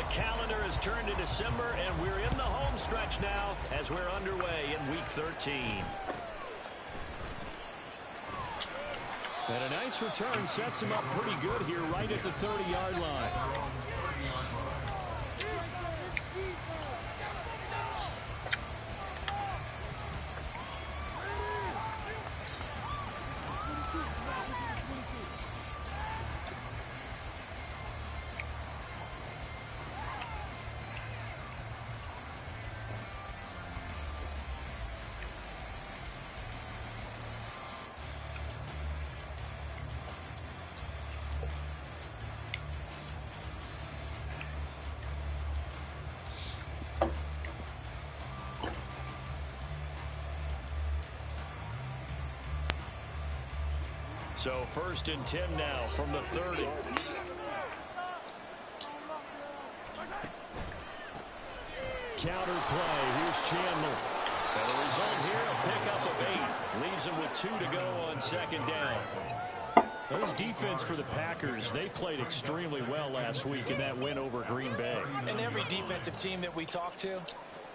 The calendar has turned to December, and we're in the home stretch now as we're underway in Week 13. And a nice return sets him up pretty good here right at the 30-yard line. So 1st and 10 now from the 30. Counter play. Here's Chandler. And the result here, a pickup of 8. Leaves him with 2 to go on 2nd down. Those defense for the Packers, they played extremely well last week in that win over Green Bay. And every defensive team that we talk to,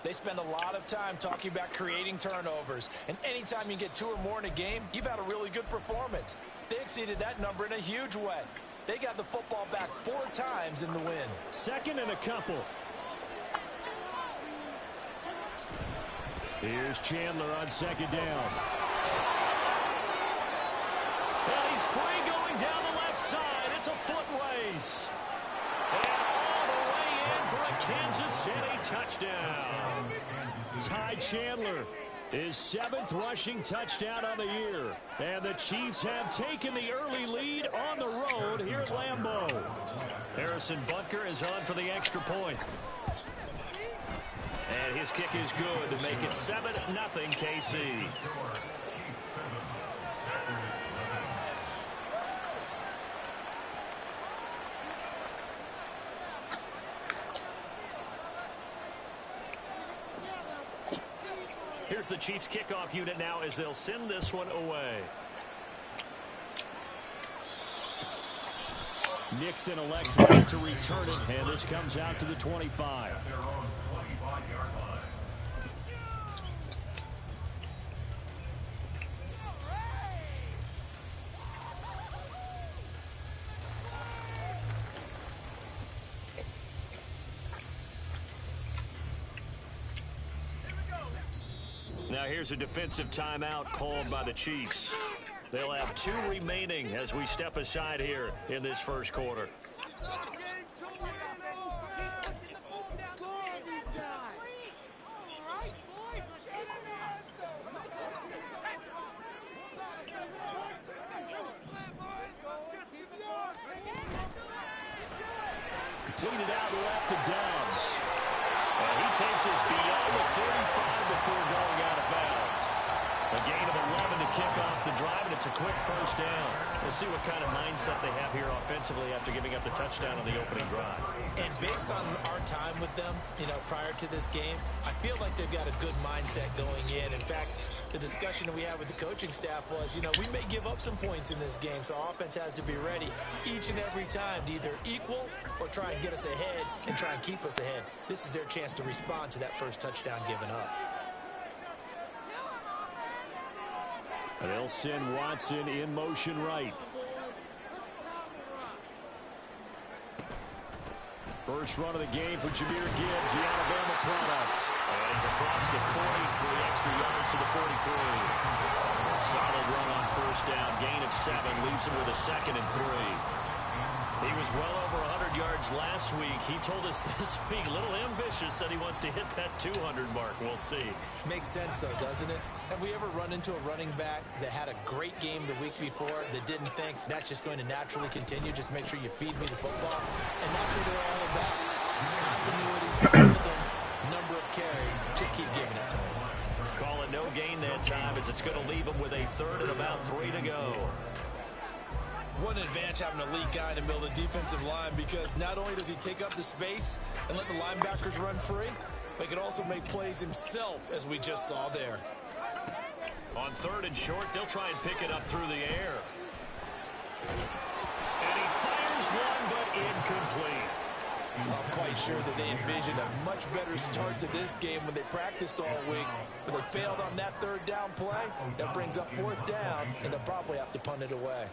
they spend a lot of time talking about creating turnovers. And anytime you get 2 or more in a game, you've had a really good performance. They exceeded that number in a huge way. They got the football back 4 times in the win. 2nd and a couple. Here's Chandler on 2nd down. And he's free going down the left side. It's a foot race. And all the way in for a Kansas City touchdown. Ty Chandler, his 7th rushing touchdown on the year. And the Chiefs have taken the early lead on the road here at Lambeau. Harrison Butker is on for the extra point. And his kick is good to make it 7-0 KC. Here's the Chiefs kickoff unit now as they'll send this one away. Nixon elects not to return it, and this comes out to the 25. Now here's a defensive timeout called by the Chiefs. They'll have 2 remaining as we step aside here in this first quarter. Completed out left to Dubs. And he takes us beyond the 35 before going out of bounds. A gain of 11 to kick off the drive, and it's a quick first down. We'll see what kind of mindset they have here offensively after giving up the touchdown on the opening drive. And based on our time with them, prior to this game, I feel like they've got a good mindset going in. In fact, the discussion that we had with the coaching staff was, we may give up some points in this game, so our offense has to be ready each and every time to either equal or try and get us ahead and try and keep us ahead. This is their chance to respond to that first touchdown given up. And they'll send Watson in motion right. First run of the game for Jahmyr Gibbs, the Alabama product. And he's across the 40 for the extra yards to the 43. A solid run on first down. Gain of 7 leaves him with a 2nd and 3. He was well over 100 yards last week. He told us this week, a little ambitious, said he wants to hit that 200 mark. We'll see. Makes sense, though, doesn't it? Have we ever run into a running back that had a great game the week before that didn't think that's just going to naturally continue? Just make sure you feed me the football. And that's what they're all about. Continuity, rhythm, number of carries. Just keep giving it to him. Call it no gain that time as it's going to leave him with a 3rd and about 3 to go. What an advantage having a elite guy in the middle of the defensive line, because not only does he take up the space and let the linebackers run free, but he can also make plays himself, as we just saw there. On 3rd and short, they'll try and pick it up through the air. And he fires one, but incomplete. Well, quite sure that they envisioned a much better start to this game when they practiced all week. But they failed on that third down play. That brings up fourth down, and they'll probably have to punt it away.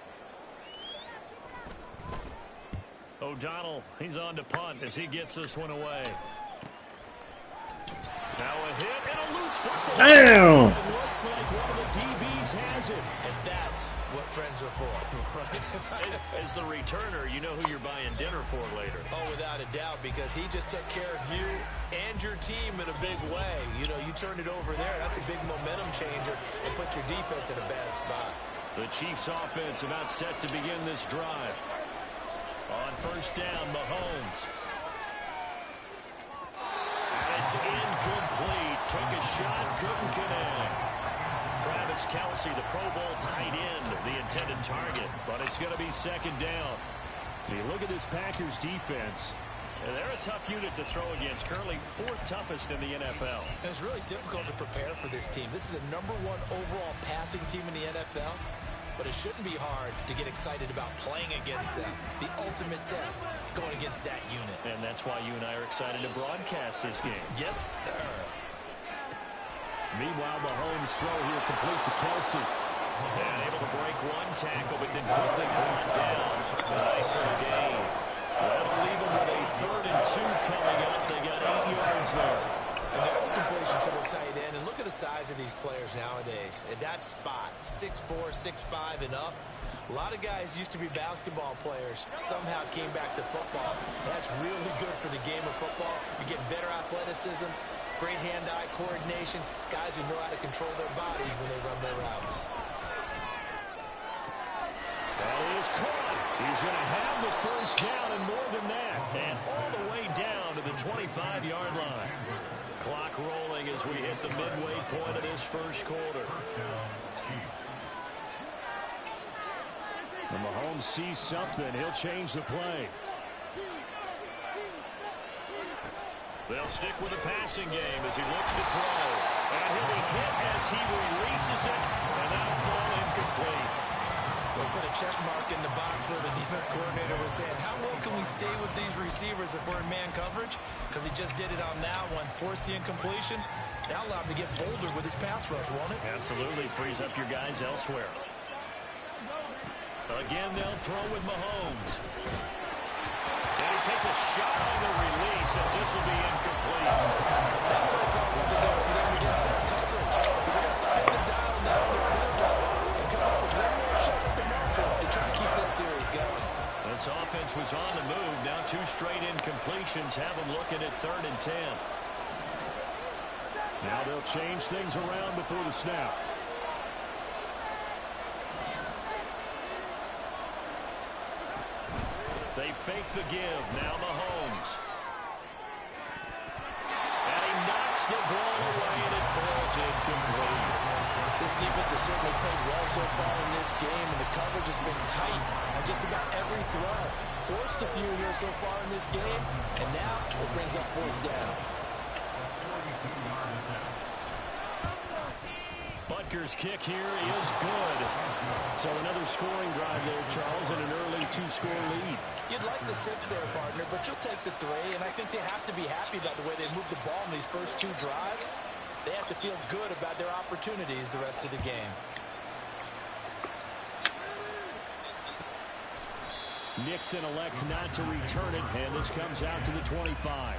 O'Donnell, he's on to punt as he gets this one away. Now a hit and a loose football. Damn! It looks like one of the DBs has it. And that's what friends are for. As the returner, you know who you're buying dinner for later. Oh, without a doubt, because he just took care of you and your team in a big way. You know, you turned it over there. That's a big momentum changer and put your defense in a bad spot. The Chiefs offense about set to begin this drive. On first down, Mahomes. And it's incomplete. Took a shot, couldn't connect. Travis Kelce, the Pro Bowl tight end, the intended target. But it's going to be second down. You look at this Packers defense. They're a tough unit to throw against. Currently fourth toughest in the NFL. And it's really difficult to prepare for this team. This is the #1 overall passing team in the NFL. But it shouldn't be hard to get excited about playing against them. The ultimate test going against that unit. And that's why you and I are excited to broadcast this game. Yes, sir. Meanwhile, Mahomes' throw here complete to Kelce. And able to break one tackle, but then quickly brought down. A nice little gain. That'll leave them with a 3rd and 2 coming up. They got 8 yards there. And there's a completion to the tight end. And look at the size of these players nowadays. At that spot, 6'4", 6'5", and up. A lot of guys used to be basketball players. Somehow came back to football. That's really good for the game of football. You're getting better athleticism, great hand-eye coordination, guys who know how to control their bodies when they run their routes. That is caught. He's going to have the first down and more than that. And all the way down to the 25-yard line. Clock rolling as we hit the midway point of this first quarter. And Mahomes sees something. He'll change the play. They'll stick with the passing game as he looks to throw. And he'll be hit as he releases it. And that'll fall incomplete. They'll put a check mark in the box where the defense coordinator was saying, how well can we stay with these receivers if we're in man coverage? Because he just did it on that one, forced the incompletion. That'll allow him to get bolder with his pass rush, won't it? Absolutely. Frees up your guys elsewhere. Again, they'll throw with Mahomes. And he takes a shot on the release as this will be incomplete. That really caught wasn't there for them against that coverage. So they're going to spin the dial now on the play and come up with one more shot at the marker to try to keep this series going. This offense was on the move. Now 2 straight incompletions have them looking at 3rd and 10. Now they'll change things around before the snap. They fake the give. Now Mahomes. And he knocks the ball away, and it falls incomplete. This defense has certainly played well so far in this game, and the coverage has been tight on just about every throw. Forced a few here so far in this game, and now it brings up 4th down. Butker's kick here is good. So another scoring drive there, Charles, and an early 2-score lead. You'd like the 6 there, partner, but you'll take the 3, and I think they have to be happy about the way they moved the ball in these first 2 drives. They have to feel good about their opportunities the rest of the game. Nixon elects not to return it, and this comes out to the 25.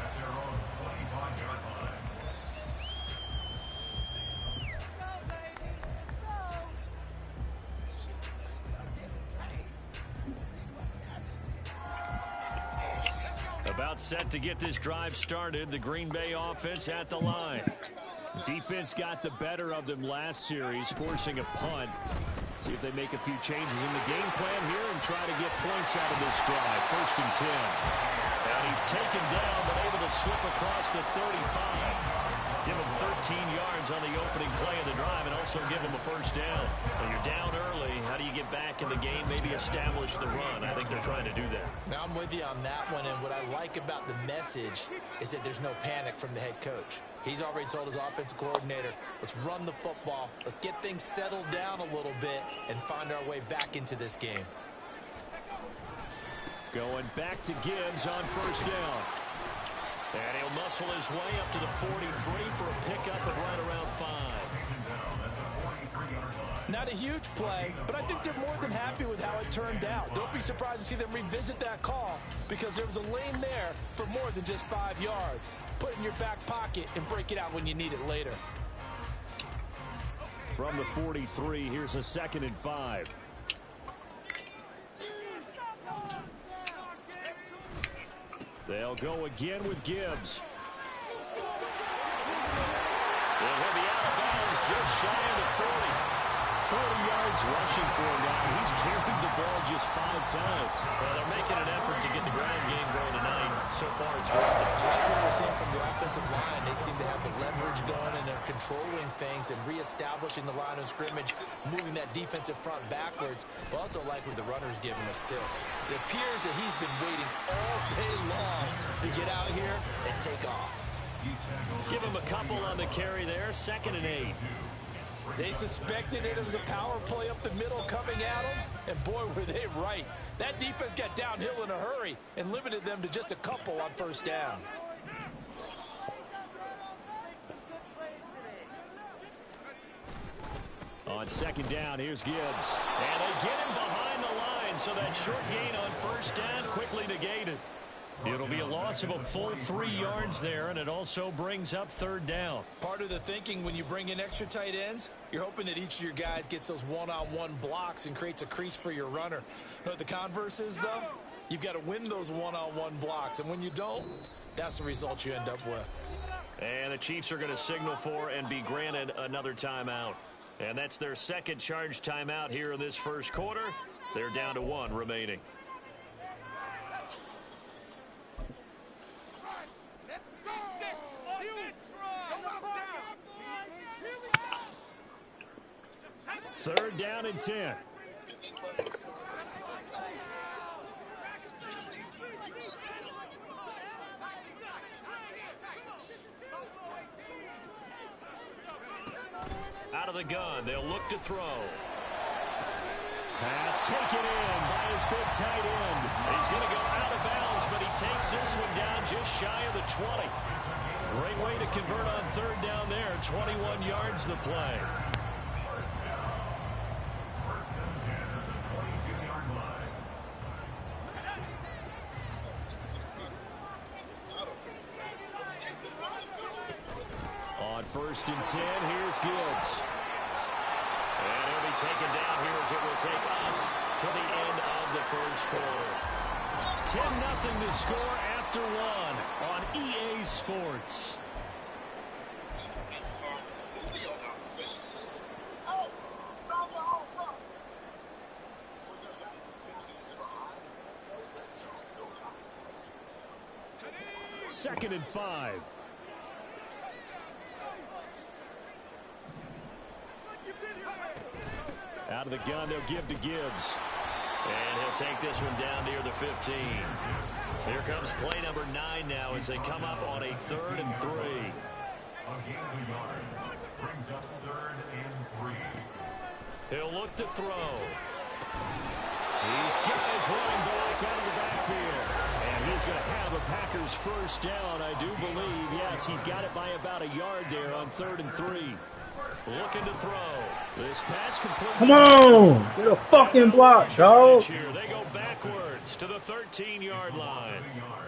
About set to get this drive started. The Green Bay offense at the line. Defense got the better of them last series, forcing a punt. See if they make a few changes in the game plan here and try to get points out of this drive. 1st and 10. And he's taken down, but able to slip across the 35. Give him 13 yards on the opening play of the drive and also give him a first down. When you're down early, how do you get back in the game, maybe establish the run? I think they're trying to do that. Now I'm with you on that one, and what I like about the message is that there's no panic from the head coach. He's already told his offensive coordinator, let's run the football, let's get things settled down a little bit and find our way back into this game. Going back to Gibbs on first down. And he'll muscle his way up to the 43 for a pickup of right around 5. Not a huge play, but I think they're more than happy with how it turned out. Don't be surprised to see them revisit that call because there was a lane there for more than just 5 yards. Put it in your back pocket and break it out when you need it later. From the 43, here's a 2nd and 5. They'll go again with Gibbs. And he'll be out of bounds just shy of the 40. 40 yards rushing for him now. He's carried the ball just 5 times. Well, they're making an effort to get the ground game going tonight. So far, it's working. Like what we're seeing from the offensive line, they seem to have the leverage going, and they're controlling things and reestablishing the line of scrimmage, moving that defensive front backwards. But also like what the runner's giving us, too. It appears that he's been waiting all day long to get out here and take off. Give him a couple on the carry there. 2nd and 8. They suspected it was a power play up the middle coming at them, and boy, were they right. That defense got downhill in a hurry and limited them to just a couple on 1st down. On 2nd down, here's Gibbs. And they get him behind the line, so that short gain on 1st down quickly negated. It'll be a loss of a full 3 yards there, and it also brings up 3rd down. Part of the thinking when you bring in extra tight ends, you're hoping that each of your guys gets those one-on-one blocks and creates a crease for your runner. You know what the converse is, though? You've got to win those one-on-one blocks, and when you don't, that's the result you end up with. And the Chiefs are going to signal for and be granted another timeout. And that's their 2nd charge timeout here in this 1st quarter. They're down to 1 remaining. Third down and 10. Out of the gun, they'll look to throw. Pass taken in by his big tight end. He's going to go out of bounds, but he takes this one down just shy of the 20. Great way to convert on 3rd down there. 21 yards the play. On 1st and 10, here's Gibbs. And he'll be taken down here as it will take us to the end of the 1st quarter. 10-0 to score after 1 on EA Sports. Second and 5. Out of the gun, they'll give to Gibbs. And he'll take this one down near the 15. Here comes play number 9 now as they come up on a 3rd and 3. He'll look to throw. He's got his running back out of the backfield. And he's going to have a Packers 1st down, I do believe. Yes, he's got it by about a yard there on 3rd and 3. Looking to throw. This pass complete. Come on! Get a fucking block, dog. They go backwards to the 13-yard line.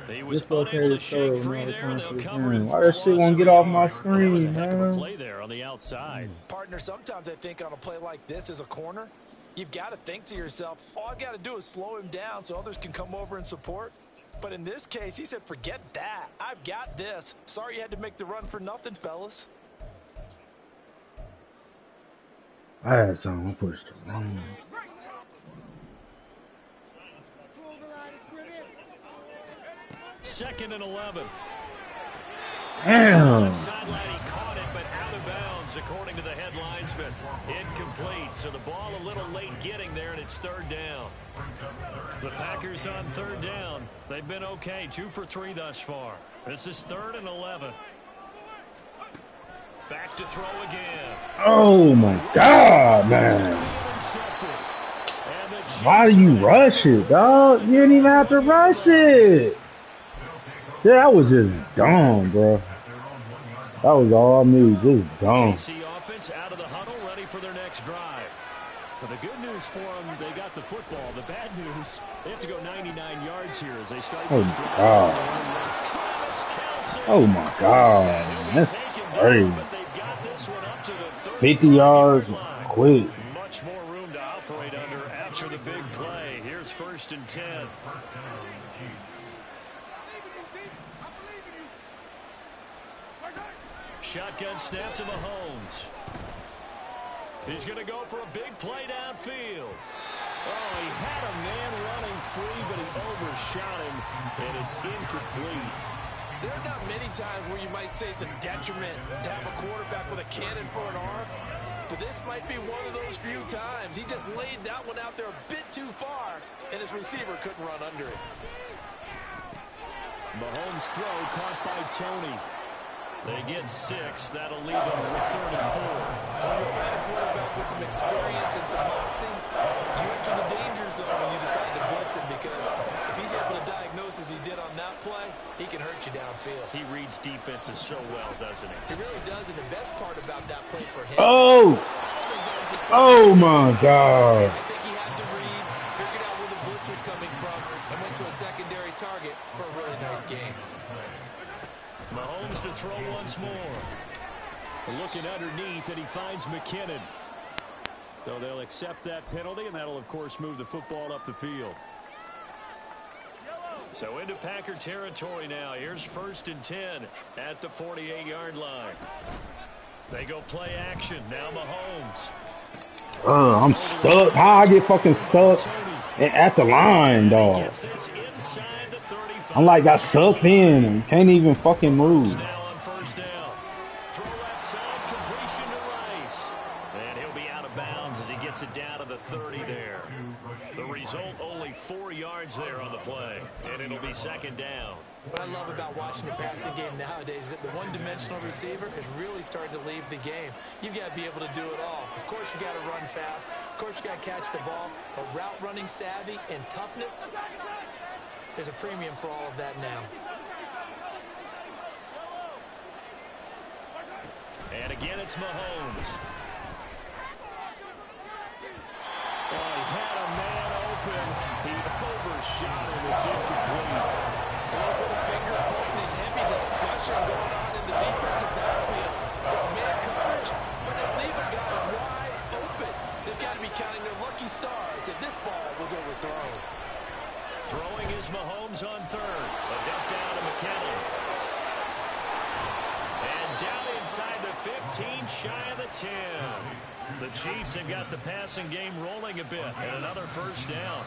He was unable to shake free there. They'll cover it. Why this shit won't get off my screen, man? Play there on the outside. Partner, sometimes I think on a play like this as a corner, you've got to think to yourself, all I've got to do is slow him down so others can come over and support. But in this case, he said, forget that. I've got this. Sorry you had to make the run for nothing, fellas. I had something pushed to wrong. Second and 11. Damn. Sideline, he caught it, but out of bounds, according to the head linesman. Incomplete. So the ball a little late getting there, and it's 3rd down. The Packers on 3rd down. They've been okay, 2 for 3 thus far. This is 3rd and 11. Back to throw again. Oh my God, man. Why do you rush it, dog? You didn't even have to rush it. Yeah, that was just dumb, bro. That was all me, just dumb. KC offense out of the huddle, ready for their next drive. But the good news for them, they got the football. The bad news, they have to go 99 yards here as they start Oh this my drive. god. Oh my god. That's crazy. 50 yards, quick. Much more room to operate under after the big play. Here's 1st and 10. Shotgun snap to Mahomes. He's going to go for a big play downfield. Oh, he had a man running free, but he overshot him, and it's incomplete. There are not many times where you might say it's a detriment to have a quarterback with a cannon for an arm, but this might be one of those few times. He just laid that one out there a bit too far, and his receiver couldn't run under it. Mahomes' throw caught by Tony. They get 6. That'll leave them with 3rd and 4. When you're playing a quarterback with some experience and some moxie, you enter the danger zone when you decide to blitz him, because if he's able to diagnose as he did on that play, he can hurt you downfield. He reads defenses so well, doesn't he? He really does, and the best part about that play for him... Oh! Oh my god. I think he had to read, figured out where the blitz was coming from, and went to a secondary target for a really nice game. Mahomes to throw once more. Looking underneath, and he finds McKinnon. So they'll accept that penalty, and that'll, of course, move the football up the field. So into Packer territory now. Here's 1st and 10 at the 48-yard line. They go play action. Now Mahomes. I'm stuck. How I get fucking stuck at the line, dog? I'm like got sucked in and can't even fucking move. Now on 1st down. Throw left side, completion to Rice. And he'll be out of bounds as he gets it down to the 30 there. The result, only 4 yards there on the play. And it'll be 2nd down. What I love about watching the passing game nowadays is that the one-dimensional receiver is really starting to leave the game. You've got to be able to do it all. Of course, you got to run fast. Of course, you got to catch the ball. But route running savvy and toughness, there's a premium for all of that now. And again, it's Mahomes. Oh, he had a man open. He overshot him. It's incomplete. A little bit of finger pointing and heavy discussion going on in the defensive backfield. It's man coverage, but they leave a guy wide open. They've got to be counting their lucky stars if this ball was overthrown. Throwing is Mahomes on 3rd. A dump down to McKinnon. And down inside the 15, shy of the 10. The Chiefs have got the passing game rolling a bit. And another 1st down.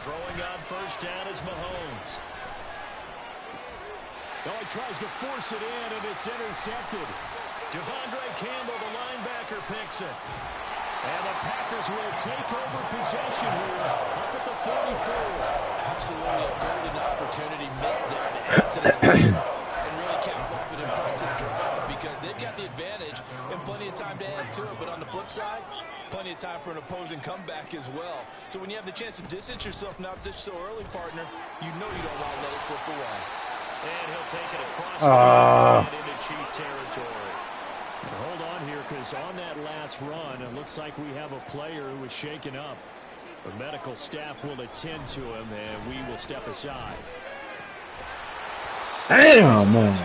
Throwing on 1st down is Mahomes. Oh, he tries to force it in, and it's intercepted. Devondre Campbell, the linebacker, picks it. And the Packers will take over possession here up at the 44. Absolutely a golden opportunity missed there to add to that lead and really cap off an impressive drive, because they've got the advantage and plenty of time to add to it. But on the flip side, plenty of time for an opposing comeback as well. So when you have the chance to distance yourself from opposition so early, partner, you know you don't want to let it slip away. And he'll take it across the field into Chief territory. Hold on here, because on that last run, it looks like we have a player who was shaken up. The medical staff will attend to him, and we will step aside. Damn, man.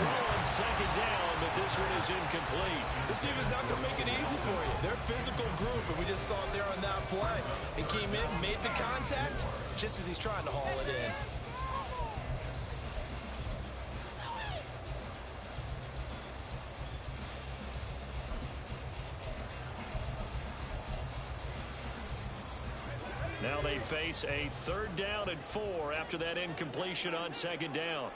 2nd down, but this one is incomplete. This team is not going to make it easy for you. They're a physical group, and we just saw it there on that play. It came in, made the contact, just as he's trying to haul it in. Now they face a 3rd down and 4 after that incompletion on 2nd down.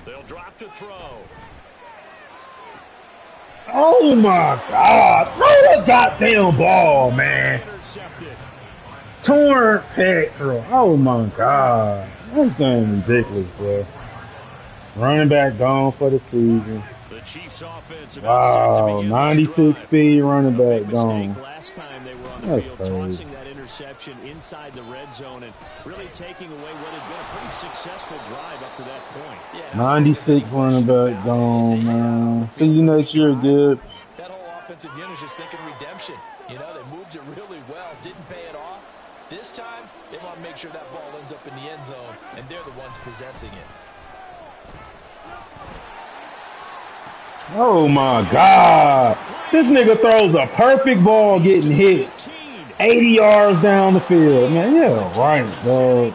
They'll drop to throw. Oh my god. Throw the goddamn ball, man. Intercepted. Torn pectoral. Oh my god. This game ridiculous, bro. Running back gone for the season. The Chiefs offense about set to Wow, begin this 96 drive. speed running A big back mistake gone. last time they were on the That's field, crazy. tossing that interception inside the red zone and really taking away what had been a pretty successful drive up to that point. Yeah, 96 running back gone, man. See you next year, good. that whole offensive unit is just thinking redemption. You know, they moved it really well, didn't pay it off. This time, they want to make sure that ball ends up in the end zone, and they're the ones possessing it. Oh my god. This nigga throws a perfect ball getting hit 80 yards down the field. Man, yeah, right, dog.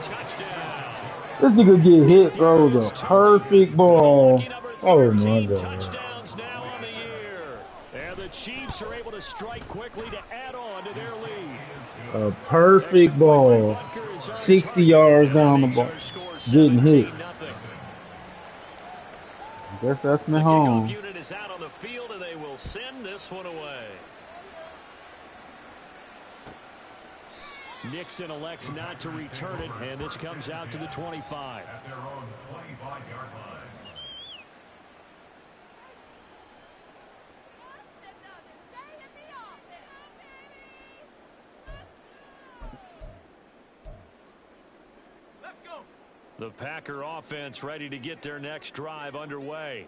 This nigga get hit, throws a perfect ball. Oh my god. Touchdowns now on the year. And the Chiefs are able to strike quickly to add on to their lead. A perfect ball. 60 yards down the ball. Getting hit. I guess that's me home. The unit is out on the field, and they will send this one away. Nixon elects not to return it, and this comes out to the 25. At their own 25-yard line. The Packer offense ready to get their next drive underway.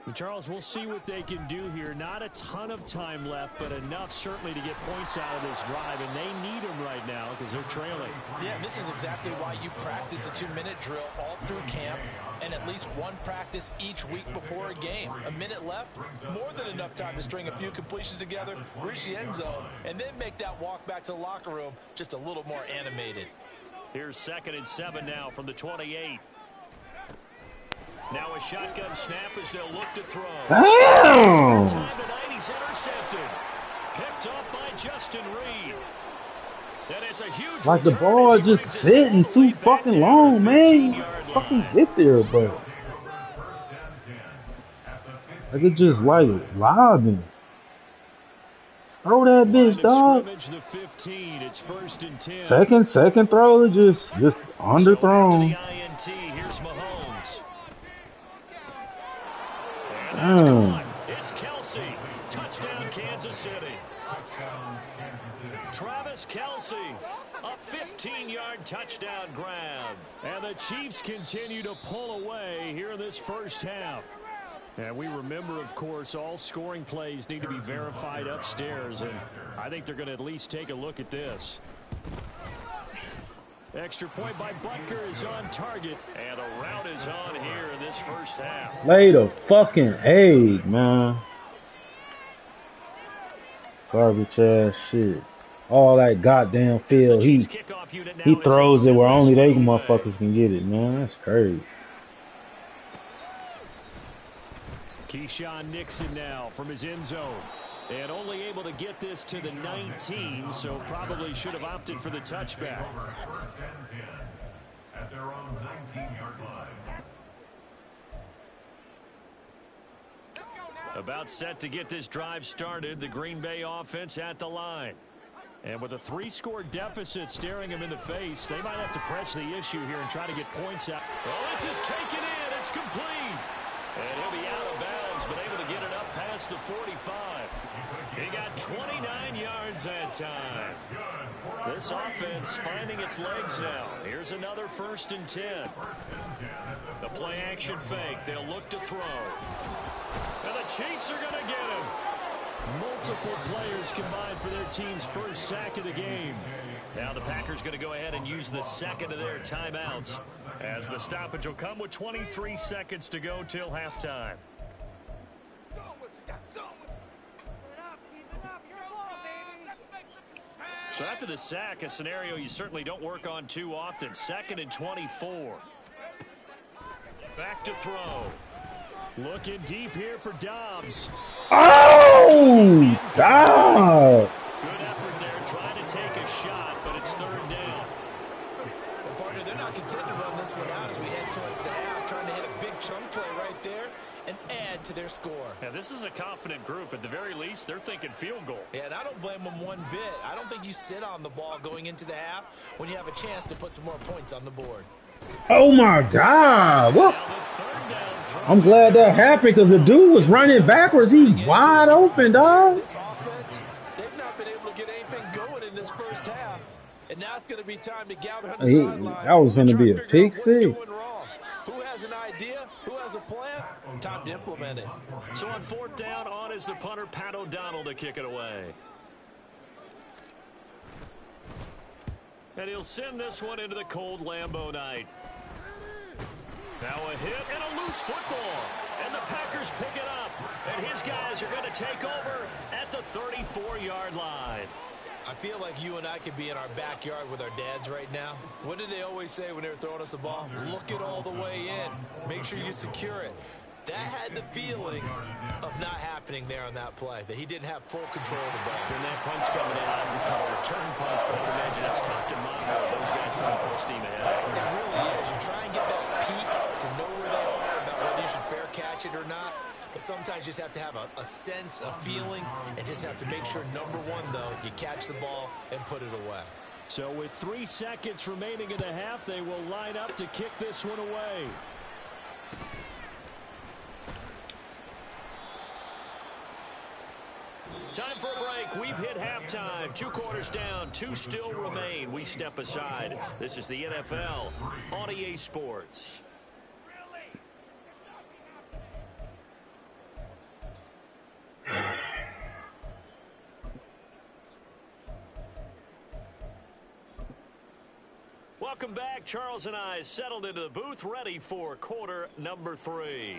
And Charles, we'll see what they can do here. Not a ton of time left, but enough certainly to get points out of this drive, and they need them right now because they're trailing. Yeah, and this is exactly why you practice a 2-minute drill all through camp and at least one practice each week before a game. A minute left, more than enough time to string a few completions together, reach the end zone, and then make that walk back to the locker room just a little more animated. Here's 2nd and 7 now from the 28. Now a shotgun snap as they'll look to throw. Damn! Time tonight, he's intercepted. Picked off by Justin Reed. And it's a huge Like the return ball as he just brings his sitting own too lead back fucking down long, to the man. 15-yard Fucking line. get there, but I could just like lobbing. Throw that bitch, dog. The 15. It's 1st and 10. Second throw, just underthrown. INT. Here's Mahomes. Damn. It's Kelsey. Touchdown, Kansas City. Travis Kelsey. A 15-yard touchdown grab. And the Chiefs continue to pull away here in this first half. And we remember, of course, all scoring plays need to be verified upstairs, and I think they're going to at least take a look at this. Extra point by Butker is on target, and a route is on here in this first half. Lay the fucking egg, man. Garbage ass shit. All that goddamn field. He throws it where only they motherfuckers can get it, man. That's crazy. Keyshawn Nixon now from his end zone. And only able to get this to the 19, so probably should have opted for the touchback. 1st and 10 at their own 19-yard line. About set to get this drive started, the Green Bay offense at the line. And with a 3-score deficit staring him in the face, they might have to press the issue here and try to get points out. Well, this is taken in. It's complete. And he'll be out of bounds, but able to get it up past the 45. He got 29 yards that time. This offense finding its legs now. Here's another 1st and 10. The play action fake. They'll look to throw. And the Chiefs are going to get him. Multiple players combined for their team's first sack of the game. Now the Packers going to go ahead and use the second of their timeouts, as the stoppage will come with 23 seconds to go till halftime. So after the sack, a scenario you certainly don't work on too often. 2nd and 24. Back to throw. Looking deep here for Dobbs. Oh, God. Good effort there, trying to take a shot, but it's 3rd down. Well, partner, they're not content to run this one out as we head towards the half, trying to hit a big chunk play right there and add to their score. Yeah, Yeah, this is a confident group. At the very least, they're thinking field goal. Yeah, and I don't blame them one bit. I don't think you sit on the ball going into the half when you have a chance to put some more points on the board. Oh my God! What? I'm glad that happened because the dude was running backwards. He's wide open, dog. This offense, they've not been able to get anything going in this first half, and now it's going to be time to gather on the sidelines. That was going to be a pick six. Who has an idea? Who has a plan? Time to implement it. So on 4th down, on is the punter, Pat O'Donnell, to kick it away. And he'll send this one into the cold Lambeau night. Now a hit and a loose football. And the Packers pick it up. And his guys are going to take over at the 34-yard line. I feel like you and I could be in our backyard with our dads right now. What did they always say when they were throwing us the ball? Look it all the way in. Make sure you secure it. That had the feeling of not happening there on that play, that he didn't have full control of the ball. When that punt's coming in, I would call it return punts, but I would imagine it's tough to monitor those guys going full steam ahead. It really is. You try and get that peek to know where they are, about whether you should fair catch it or not. But sometimes you just have to have a sense, a feeling, and just have to make sure, number one, though, you catch the ball and put it away. So with 3 seconds remaining in the half, they will line up to kick this one away. Time for a break. We've hit halftime. 2 quarters down. 2 still remain. We step aside. This is the NFL on EA Sports. Welcome back. Charles and I settled into the booth, ready for quarter number 3.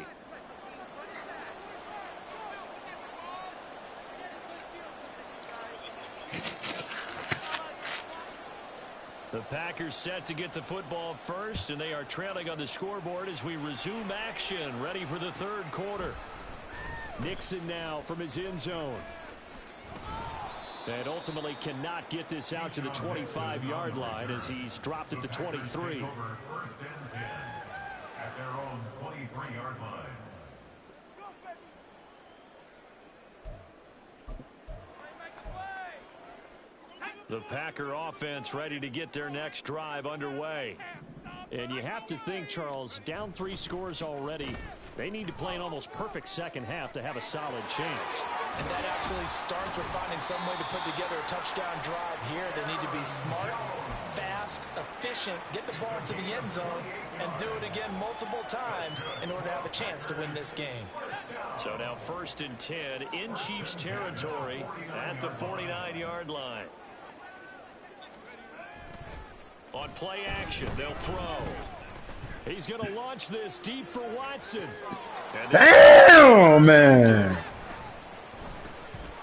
The Packers set to get the football first, and they are trailing on the scoreboard as we resume action, ready for the 3rd quarter. Nixon now from his end zone. And ultimately cannot get this out to the 25-yard line as he's dropped at the 23. First and 10 at their own 23-yard line. The Packer offense ready to get their next drive underway. And you have to think, Charles, down 3 scores already. They need to play an almost perfect second half to have a solid chance. And that absolutely starts with finding some way to put together a touchdown drive here. They need to be smart, fast, efficient, get the ball to the end zone, and do it again multiple times in order to have a chance to win this game. So now 1st and 10 in Chiefs territory at the 49-yard line. On play action, they'll throw. He's going to launch this deep for Watson. Damn, man.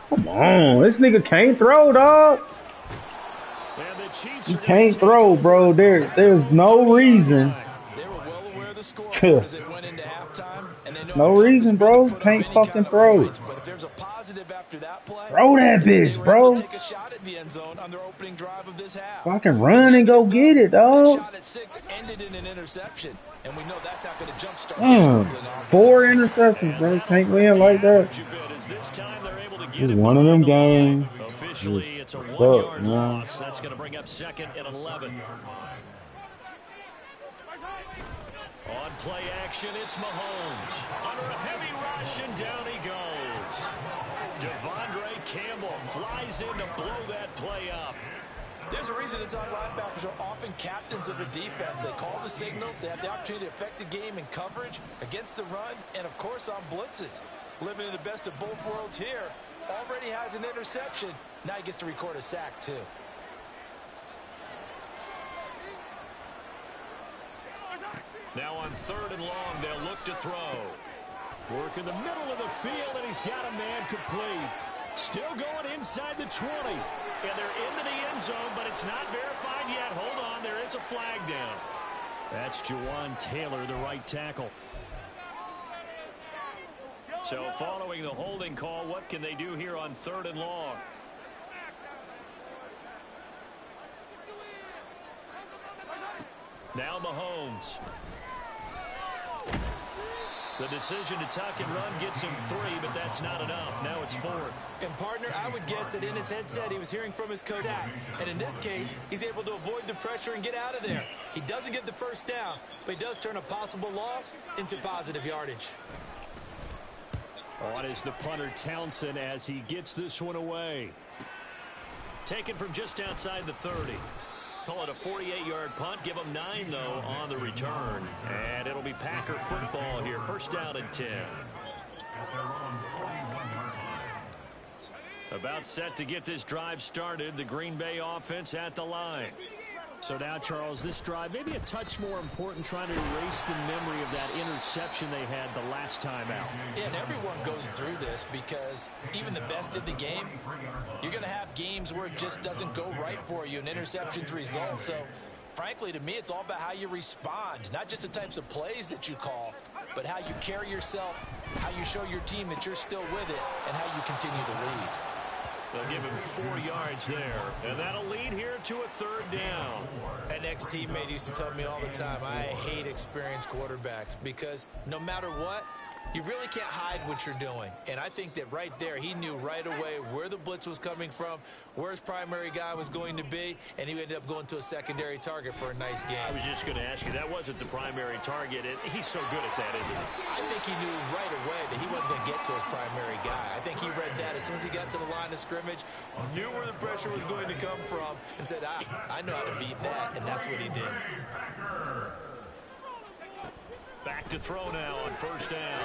Come on. This nigga can't throw, dog. He can't throw, bro. There's no reason. They were well aware of the score as they went into halftime. And they know no reason, bro. Can't fucking throw. But if there's a positive after that play, throw that bitch, bro. Take a shot at the end zone on their opening drive of this half. Fucking run and go get it, dog. Shot at 6 ended in an interception, and we know that's not going to jumpstart. 4 interceptions, bro. Can't win like that. It's one of them games. Officially, it's a 1-yard loss. That's going to bring up 2nd and 11. On play action, it's Mahomes. Under a heavy rush, and down he goes. Devondre Campbell flies in to blow that play up. There's a reason inside linebackers are often captains of a defense. They call the signals. They have the opportunity to affect the game in coverage, against the run, and, of course, on blitzes. Living in the best of both worlds here. Already has an interception. Now he gets to record a sack, too. Now on 3rd and long, they'll look to throw. Work in the middle of the field, and he's got a man complete. Still going inside the 20. And they're into the end zone, but it's not verified yet. Hold on, there is a flag down. That's Jawan Taylor, the right tackle. So following the holding call, what can they do here on 3rd and long? Now Mahomes. The decision to tuck and run gets him 3, but that's not enough. Now it's 4th. And, partner, I would guess that in his headset he was hearing from his coach. And in this case, he's able to avoid the pressure and get out of there. He doesn't get the first down, but he does turn a possible loss into positive yardage. On is the punter, Townsend, as he gets this one away. Taken from just outside the 30. Call it a 48-yard punt. Give them 9, though, on the return. And it'll be Packer football here. First down and 10. About set to get this drive started. The Green Bay offense at the line. So now, Charles, this drive maybe a touch more important, trying to erase the memory of that interception they had the last time out. Yeah, and everyone goes through this because even the best in the game, you're going to have games where it just doesn't go right for you, and interceptions result. So, frankly, to me, it's all about how you respond, not just the types of plays that you call, but how you carry yourself, how you show your team that you're still with it, and how you continue to lead. They'll give him 4 yards there, and that'll lead here to a 3rd down. An ex-teammate used to tell me all the time, I hate experienced quarterbacks because no matter what, you really can't hide what you're doing. And I think that right there, he knew right away where the blitz was coming from, where his primary guy was going to be, and he ended up going to a secondary target for a nice game. I was just going to ask you, that wasn't the primary target. He's so good at that, isn't he? I think he knew right away that he wasn't going to get to his primary guy. I think he read that as soon as he got to the line of scrimmage, knew where the pressure was going to come from, and said, I know how to beat that, and that's what he did. Back to throw now on first down.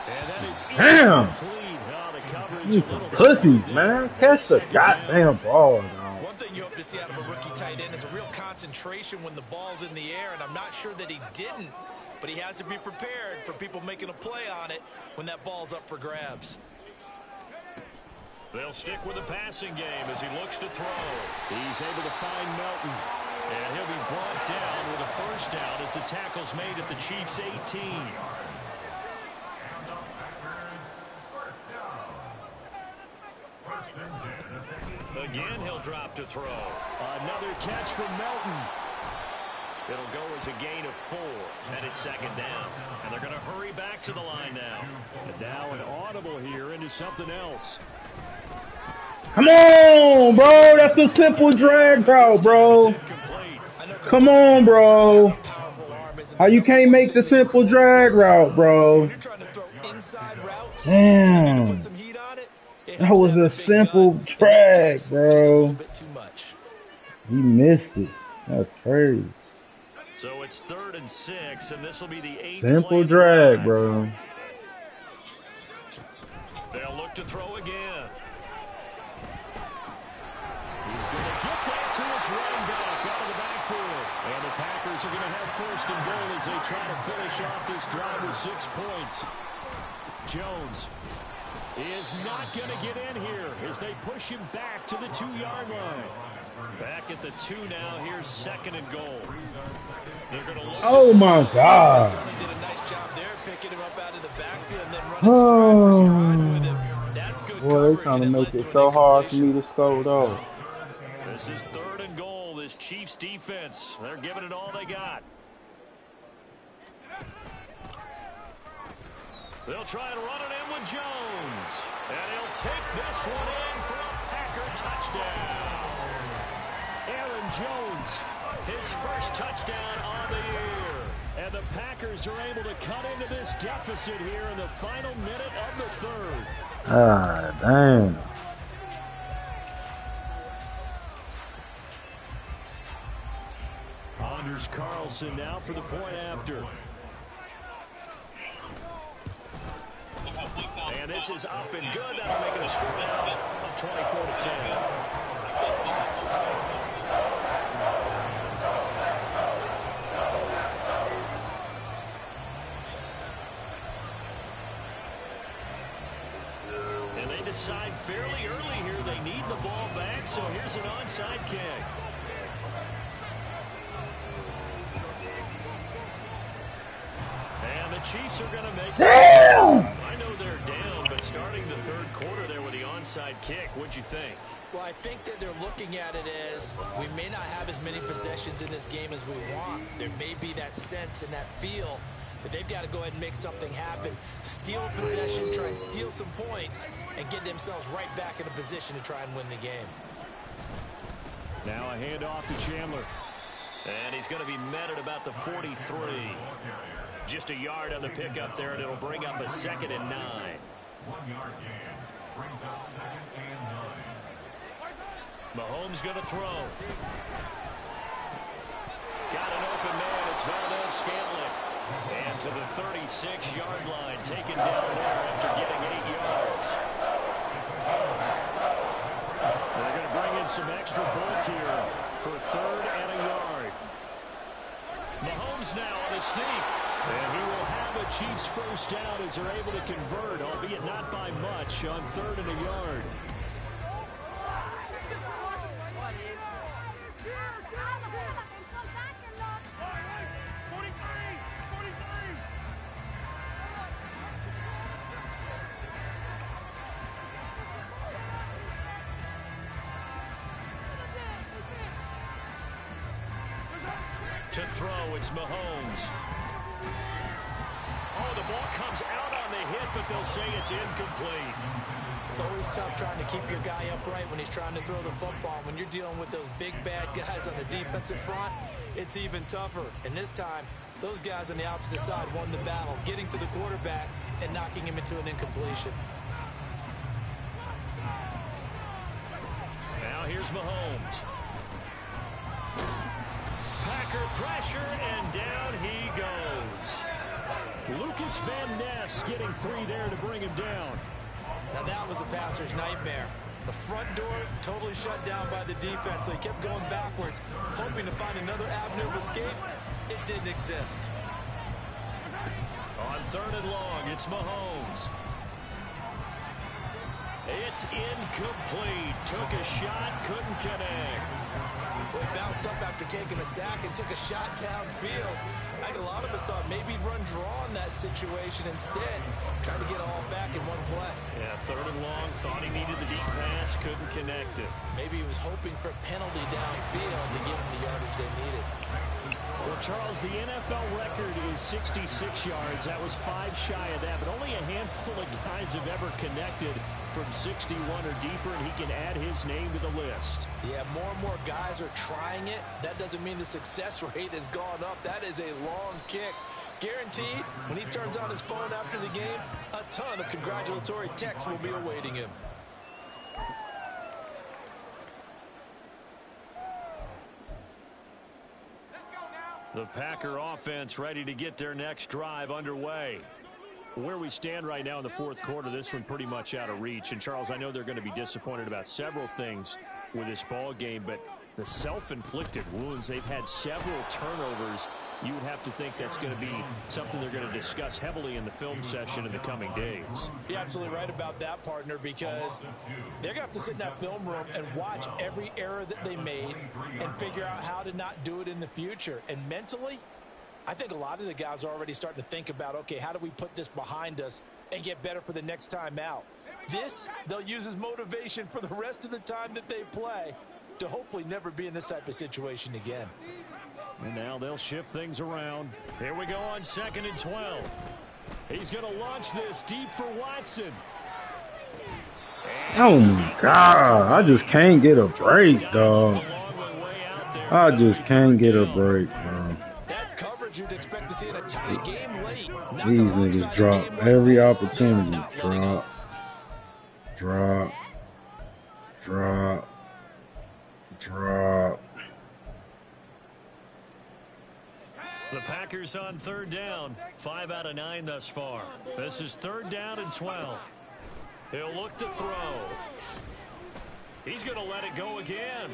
And that is incomplete. You some pussies, man. Catch the goddamn ball, dog. One thing you hope to see out of a rookie tight end is a real concentration when the ball's in the air, and I'm not sure that he didn't, but he has to be prepared for people making a play on it when that ball's up for grabs. They'll stick with the passing game as he looks to throw. He's able to find Melton. And he'll be brought down with a first down as the tackle's made at the Chiefs' 18. Again, he'll drop to throw. Another catch from Melton. It'll go as a gain of 4, and it's 2nd down. And they're going to hurry back to the line now. And now an audible here into something else. Come on, bro. That's the simple drag route, bro. Come on, bro. How you can't make the simple drag route, bro? Damn. That was a simple drag, bro. He missed it. That's crazy. So it's 3rd and 6, and this will be the 8th. Simple drag, bro. They'll look to throw again. He's going to get that to his running back out of the backfield. And the Packers are going to have 1st and goal as they try to finish off this drive with 6 points. Jones is not going to get in here as they push him back to the 2-yard line. Back at the 2 now. Here's 2nd and goal. They're going to look. Oh my God! They did a nice job there, picking him up out of the backfield and then running stride for stride with him. That's good coverage. Boy, they're trying to make it so hard for me to score, though. This is 3rd and goal. This Chiefs defense, they're giving it all they got. They'll try and run it in with Jones. And he'll take this one in for a Packer touchdown. Aaron Jones, his first touchdown on the year. And the Packers are able to cut into this deficit here in the final minute of the 3rd. Ah, damn. Anders Carlson now for the point after. And this is up and good. That'll make it a score now of 24-10. And they decide fairly early here they need the ball back, so here's an onside kick. And the Chiefs are going to make Damn! I know they're down, but starting the 3rd quarter there with the onside kick, what'd you think? Well, I think that they're looking at it as we may not have as many possessions in this game as we want. There may be that sense and that feel that they've got to go ahead and make something happen, steal possession, try and steal some points, and get themselves right back in a position to try and win the game. Now a handoff to Chandler. And he's going to be met at about the 43. Just a yard on the pickup there, and it'll bring up a 2nd and 9. 1 yard gain brings up 2nd and 9. Mahomes going to throw. Got an open man. It's Valdez-Scantling. And to the 36-yard line, taken down there after getting 8 yards. They're going to bring in some extra bulk here for 3rd and a yard. Mahomes now on the sneak. And he will have a Chiefs first down as they're able to convert, albeit not by much, on 3rd and a yard. To throw, it's Mahomes. Oh, the ball comes out on the hit, but they'll say it's incomplete. It's always tough trying to keep your guy upright when he's trying to throw the football. When you're dealing with those big, bad guys on the defensive front, it's even tougher. And this time, those guys on the opposite side won the battle, getting to the quarterback and knocking him into an incompletion. Now here's Mahomes. Packer pressure, and down he goes. Lucas Van Ness getting 3 there to bring him down. Now that was a passer's nightmare. The front door totally shut down by the defense, so he kept going backwards, hoping to find another avenue of escape. It didn't exist. On 3rd and long, it's Mahomes. It's incomplete. Took a shot, couldn't connect. Well, he bounced up after taking a sack and took a shot downfield. I think a lot of us thought maybe he'd run draw in that situation instead. Trying to get all back in one play. Yeah, 3rd and long, thought he needed the deep pass, couldn't connect it. Maybe he was hoping for a penalty downfield to give him the yardage they needed. Well, Charles, the NFL record is 66 yards. That was 5 shy of that, but only a handful of guys have ever connected from 61 or deeper, and he can add his name to the list. Yeah, more and more guys are trying it. That doesn't mean the success rate has gone up. That is a long kick. Guaranteed, when he turns on his phone after the game, a ton of congratulatory texts will be awaiting him. The Packer offense ready to get their next drive underway. Where we stand right now in the 4th quarter, this one pretty much out of reach. And, Charles, I know they're going to be disappointed about several things with this ball game, but the self-inflicted wounds, they've had several turnovers. You would have to think that's going to be something they're going to discuss heavily in the film session in the coming days. You're absolutely right about that, partner, because they're going to have to sit in that film room and watch every error that they made and figure out how to not do it in the future. And mentally, I think a lot of the guys are already starting to think about, okay, how do we put this behind us and get better for the next time out? This, they'll use as motivation for the rest of the time that they play to hopefully never be in this type of situation again. And now they'll shift things around. Here we go on 2nd and 12. He's going to launch this deep for Watson. Oh, my God. I just can't get a break, dog. I just can't get a break, bro. That's coverage you'd expect to see in a tight game late. These niggas drop every opportunity. Drop. The Packers on 3rd down. 5 out of 9 thus far. This is 3rd down and 12. He'll look to throw. He's going to let it go again.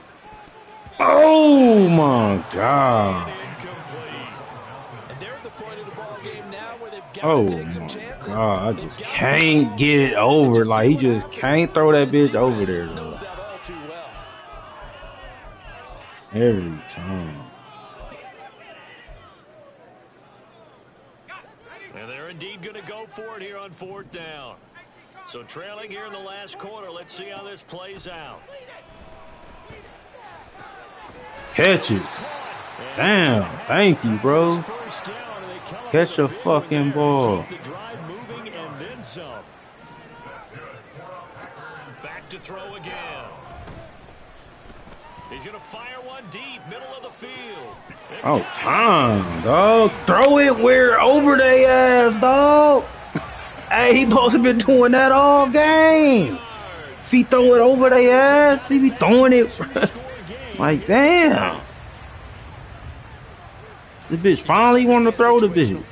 Oh, my God. And they're at the point of the ball game now where they've got Oh, to take some my chances. God. I just can't get it over. Like, he just can't throw that bitch over there, though. Knows that all too well. Every time. And they're indeed going to go for it here on 4th down. So trailing here in the last quarter. Let's see how this plays out. Catch it. Damn. Thank you, bro. First down, and they come up Catch with a a big one fucking there. ball. Keep the drive moving and then some. Back to throw again. He's going to fire one deep, middle of the field. Oh, time, dog. Throw it where over they ass, dog. Hey, he supposed to be doing that all game. If he throw it over their ass, he be throwing it. Like, damn. The bitch finally want to throw the bitch.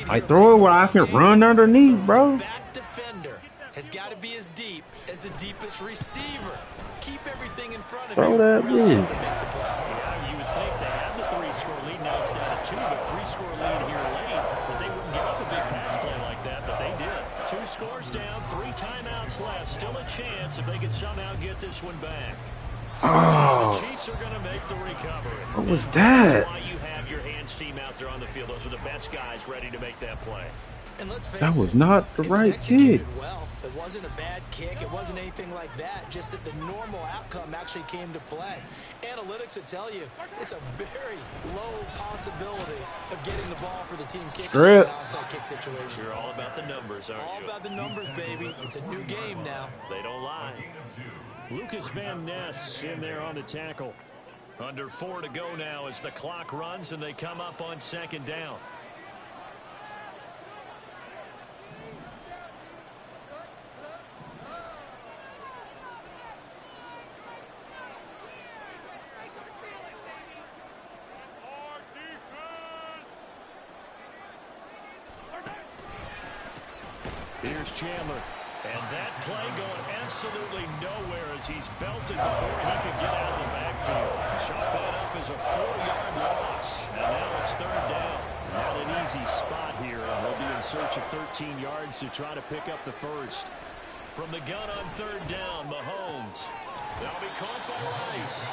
Like, throw it where I can run underneath, bro. Back defender has got to be as deep as the deepest receiver. Keep everything in front of Throw you. that Really bitch. have to make the play. Yeah, you would think they had the 3-score lead. Now it's down to 2, but 3-score lead here late. But they wouldn't give up a big pass play like that, but they did. 2 scores down, 3 timeouts left. Still a chance if they could somehow get this one back. Oh, The Chiefs are going to make the recovery. what was That's that? why you have your hands team out there on the field. Those are the best guys ready to make that play. And let's face That was it, not the it was right executed kick. well. It wasn't a bad kick. It wasn't anything like that. Just that the normal outcome actually came to play. Analytics would tell you it's a very low possibility of getting the ball for the team kick in an onside kick situation. You're all about the numbers, aren't All you? about the numbers, baby. It's a new game now. They don't lie. Lucas Van Ness in there on the tackle. Under 4 to go now as the clock runs and they come up on 2nd down. Here's Chandler. And that play going absolutely nowhere as he's belted before he could get out of the backfield. Chalk that up as a 4-yard loss. And now it's 3rd down. Not an easy spot here. They'll be in search of 13 yards to try to pick up the first. From the gun on 3rd down, Mahomes. That'll be caught by Rice.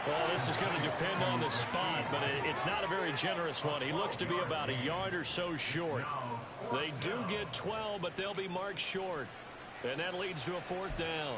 Well, this is going to depend on the spot, but it's not a very generous one. He looks to be about a yard or so short. They do get 12, but they'll be marked short. And that leads to a 4th down.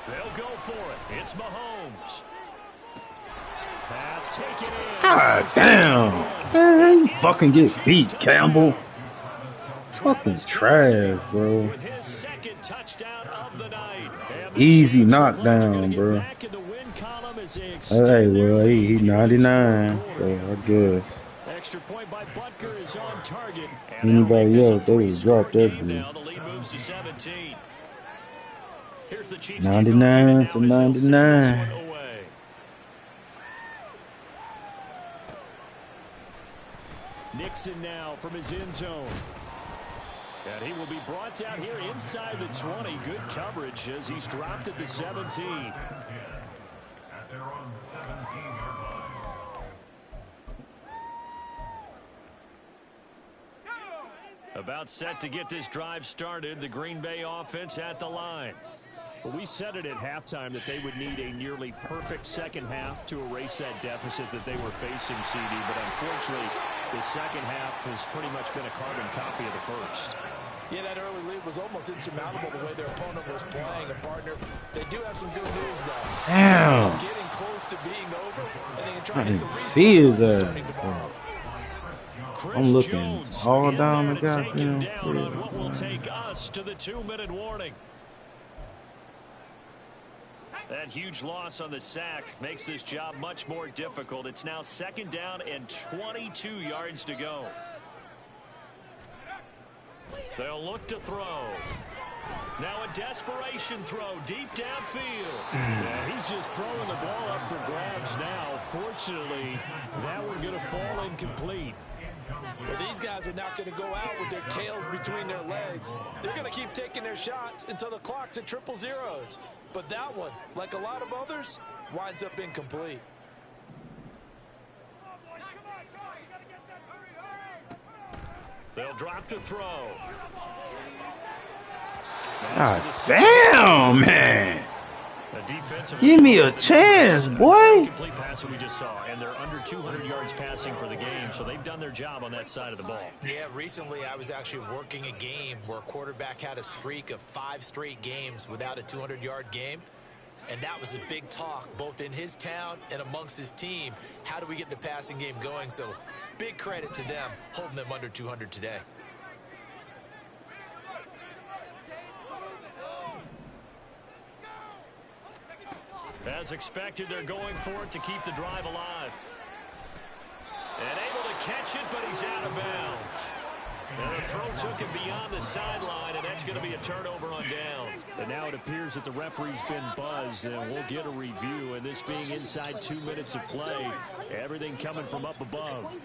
They'll go for it. It's Mahomes. Pass taken in. God damn. Man, you fucking get beat, Campbell. Fucking trash, bro. With his 2nd touchdown of the night. Easy knockdown, bro. Hey, well, he 99, so I guess. Extra point by Butker is on target. Anybody else, they would drop that dude. The lead moves to 17. Here's the Chiefs 99 to 99. Nixon now from his end zone. And he will be brought down here inside the 20. Good coverage as he's dropped at the 17. At their own 17-yard line. About set to get this drive started. The Green Bay offense at the line. Well, we said it at halftime that they would need a nearly perfect second half to erase that deficit that they were facing, CD. But unfortunately, the second half has pretty much been a carbon copy of the first. Yeah, that early lead was almost insurmountable the way their opponent was playing. And, partner, they do have some good news, though. Damn. It's getting close to being over, and they can try I to didn't get the see his reset ass. starting tomorrow. I'm looking all down the goddamn down on what will take us to the 2-minute warning. That huge loss on the sack makes this job much more difficult. It's now 2nd down and 22 yards to go. They'll look to throw. Now a desperation throw deep downfield. Yeah, he's just throwing the ball up for grabs now. Fortunately, that one going to fall incomplete. Well, these guys are not going to go out with their tails between their legs. They're going to keep taking their shots until the clock's at 000. But that one, like a lot of others, winds up incomplete. They'll drop to throw. God damn, man. Give me a chance, boy. Complete pass that we just saw, and they're under 200 yards passing for the game, so they've done their job on that side of the ball. Yeah, recently I was actually working a game where a quarterback had a streak of 5 straight games without a 200-yard game, and that was a big talk both in his town and amongst his team. How do we get the passing game going? So big credit to them holding them under 200 today. As expected, they're going for it to keep the drive alive. And able to catch it, but he's out of bounds. And the throw took him beyond the sideline, and that's going to be a turnover on downs. And now it appears that the referee's been buzzed, and we'll get a review. And this being inside 2 minutes of play, everything coming from up above.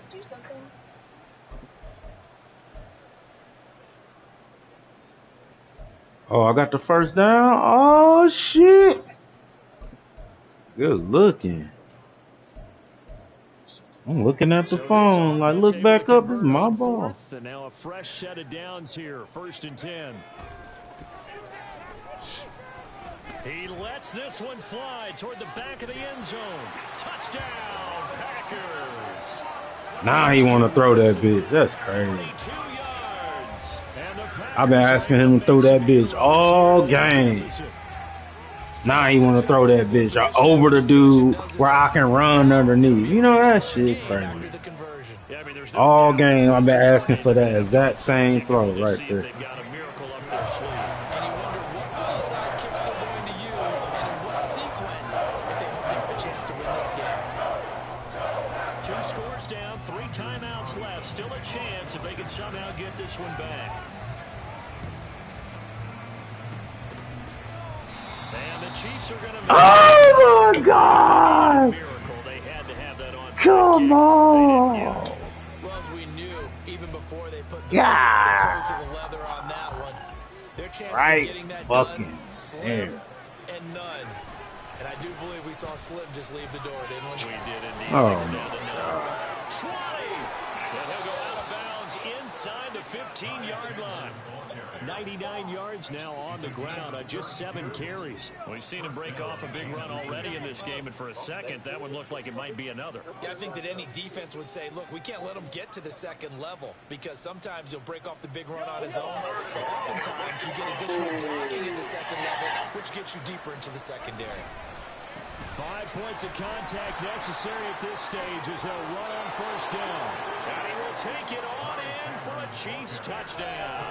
Oh, I got the first down. Oh, shit. Good looking. I'm looking at the phone. Like, look back up. This is my ball. And now a fresh set of downs here. 1st and 10. He lets this one fly toward the back of the end zone. Touchdown, Packers. Now he want to throw that bitch. That's crazy. I've been asking him to throw that bitch all game. Now he want to throw that bitch over the dude where I can run underneath. You know, that shit crazy. All game I've been asking for that exact same throw right there. Two scores down, 3 timeouts left. Still a chance if they can somehow get this one back. And the Chiefs are going to. Oh my God! They had to have that on. Come on! Well, as we knew, even before they put the toe to the leather on that one, their chance of getting that done, slim and none. And I do believe we saw Slim just leave the door, didn't we? We did indeed. Oh my God! 20. And he'll go out of bounds inside the 15-yard line. 99 yards now on the ground on just 7 carries. We've seen him break off a big run already in this game, and for a second, that one looked like it might be another. Yeah, I think that any defense would say, look, we can't let him get to the second level because sometimes he'll break off the big run on his own, but oftentimes you get additional blocking in the second level, which gets you deeper into the secondary. 5 points of contact necessary at this stage as they'll run on 1st down. And he will take it on in for a Chiefs touchdown.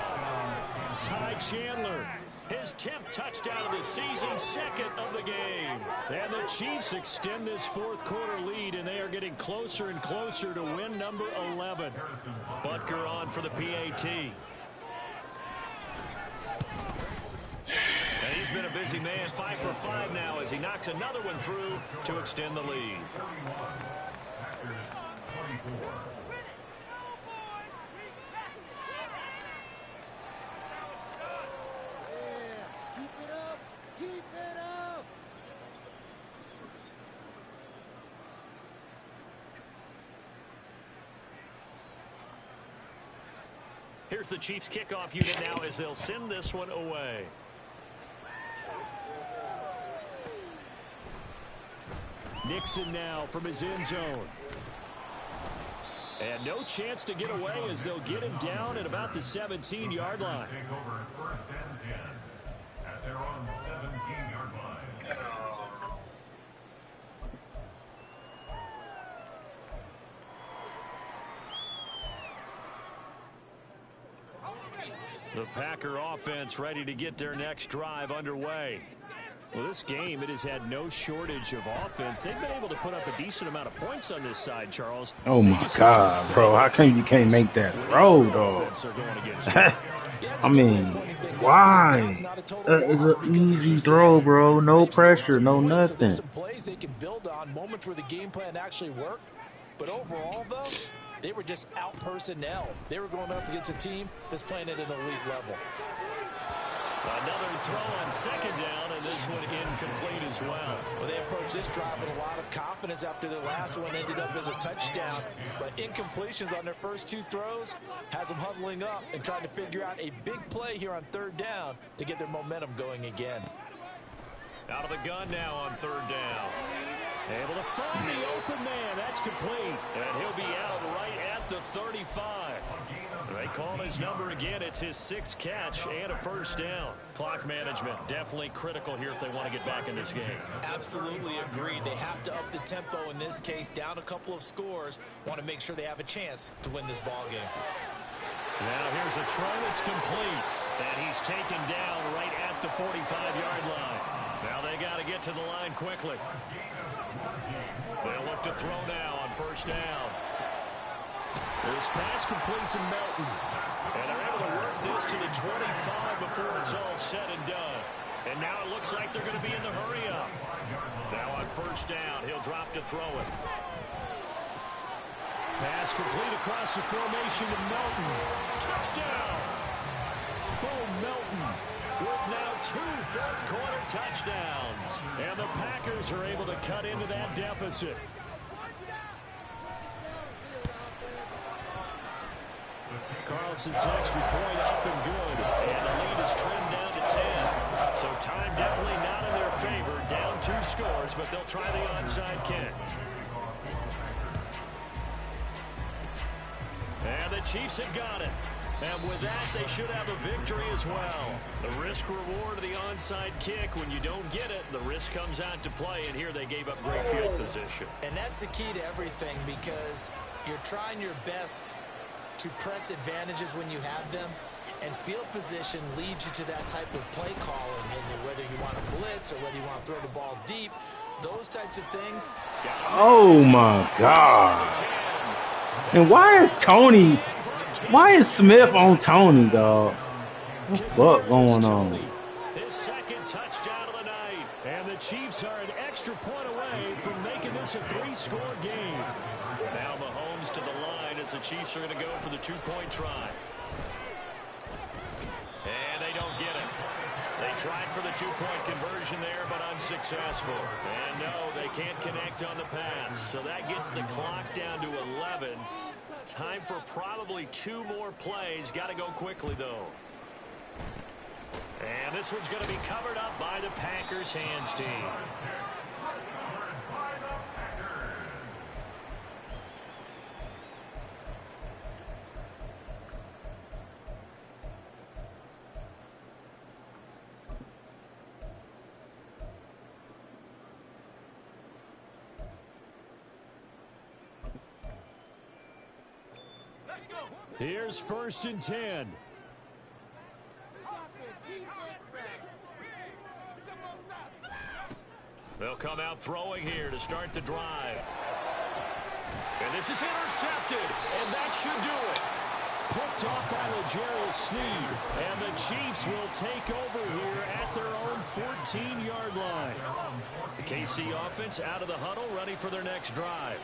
Ty Chandler, his 10th touchdown of the season, 2nd of the game. And the Chiefs extend this 4th quarter lead, and they are getting closer and closer to win number 11. Butker on for the PAT. And he's been a busy man, 5 for 5 now as he knocks another one through to extend the lead. Here's the Chiefs kickoff unit now as they'll send this one away. Nixon now from his end zone. And no chance to get away as they'll get him down at about the 17-yard line. Take over 1st and 10 at their own 17-yard line. The Packer offense ready to get their next drive underway. Well, this game, it has had no shortage of offense. They've been able to put up a decent amount of points on this side, Charles. Oh my God, bro! How come you can't make that throw, though? I mean, why? It's an easy throw, bro. No pressure, no nothing. Some plays they can build on, moments where the game plan actually worked. But overall, though, they were just out personnel. They were going up against a team that's playing at an elite level. Another throw on 2nd down, and this one incomplete as well. Well, they approached this drive with a lot of confidence after their last one ended up as a touchdown. But incompletions on their first 2 throws has them huddling up and trying to figure out a big play here on 3rd down to get their momentum going again. Out of the gun now on third down. Able to find the open man. That's complete. And he'll be out right at the 35. They call his number again. It's his 6th catch and a first down. Clock management definitely critical here if they want to get back in this game. Absolutely agreed. They have to up the tempo in this case. Down a couple of scores. Want to make sure they have a chance to win this ball game. Now here's a throw that's complete. And he's taken down right at the 45-yard line. Now they got to get to the line quickly. They'll look to throw now on first down. This pass complete to Melton. And they're able to work this to the 25 before it's all said and done. And now it looks like they're going to be in the hurry up. Now on first down, he'll drop to throw it. Pass complete across the formation to Melton. Touchdown! Bo Melton with now 2 fourth-quarter touchdowns. And the Packers are able to cut into that deficit. Carlson's extra point up and good. And the lead is trimmed down to 10. So time definitely not in their favor. Down 2 scores, but they'll try the onside kick. And the Chiefs have got it. And with that, they should have a victory as well. The risk-reward of the onside kick, when you don't get it, the risk comes out to play, and here they gave up great field position. And that's the key to everything, because you're trying your best to press advantages when you have them, and field position leads you to that type of play calling, and whether you want to blitz or whether you want to throw the ball deep, those types of things. Oh, my God. And why is Smith on Tony, dog? What the fuck going on? His 2nd touchdown of the night. And the Chiefs are an extra point away from making this a 3-score game. Now Mahomes to the line as the Chiefs are going to go for the 2-point try. And they don't get it. They tried for the 2-point conversion there, but unsuccessful. And no, they can't connect on the pass. So that gets the clock down to 11. Time for probably 2 more plays. Got to go quickly, though. And this one's going to be covered up by the Packers hands team. Here's 1st and 10. They'll come out throwing here to start the drive. And this is intercepted, and that should do it. Picked off by L'Jarius Sneed, and the Chiefs will take over here at their own 14-yard line. The KC offense out of the huddle, ready for their next drive.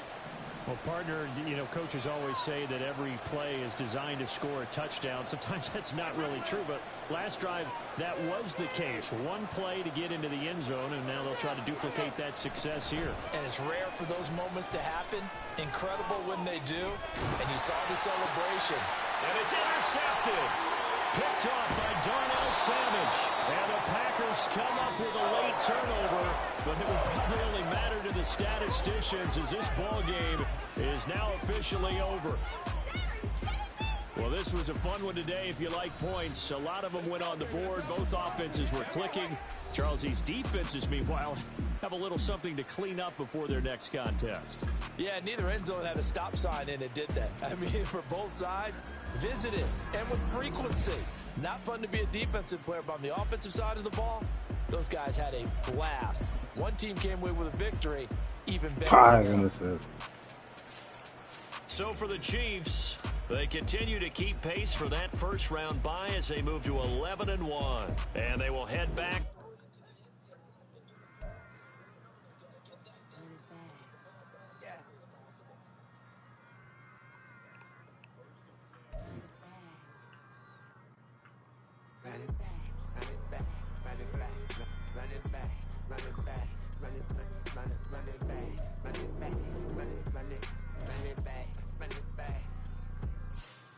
Well, partner, you know, coaches always say that every play is designed to score a touchdown. Sometimes that's not really true, but last drive, that was the case. 1 play to get into the end zone, and now they'll try to duplicate that success here. And it's rare for those moments to happen. Incredible when they do. And you saw the celebration. And it's intercepted. Picked off by Darnell Savage. And the Packers come up with a late turnover, but it will probably only matter to the statisticians as this ball game is now officially over. Well, this was a fun one today if you like points. A lot of them went on the board. Both offenses were clicking. Charles, these defenses, meanwhile, have a little something to clean up before their next contest. Yeah, neither end zone had a stop sign in it, did they? I mean, for both sides, visited and with frequency. Not fun to be a defensive player, but on the offensive side of the ball, those guys had a blast. One team came away with a victory, even better. So for the Chiefs, they continue to keep pace for that first-round bye as they move to 11-1. And they will head back.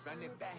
Run it back.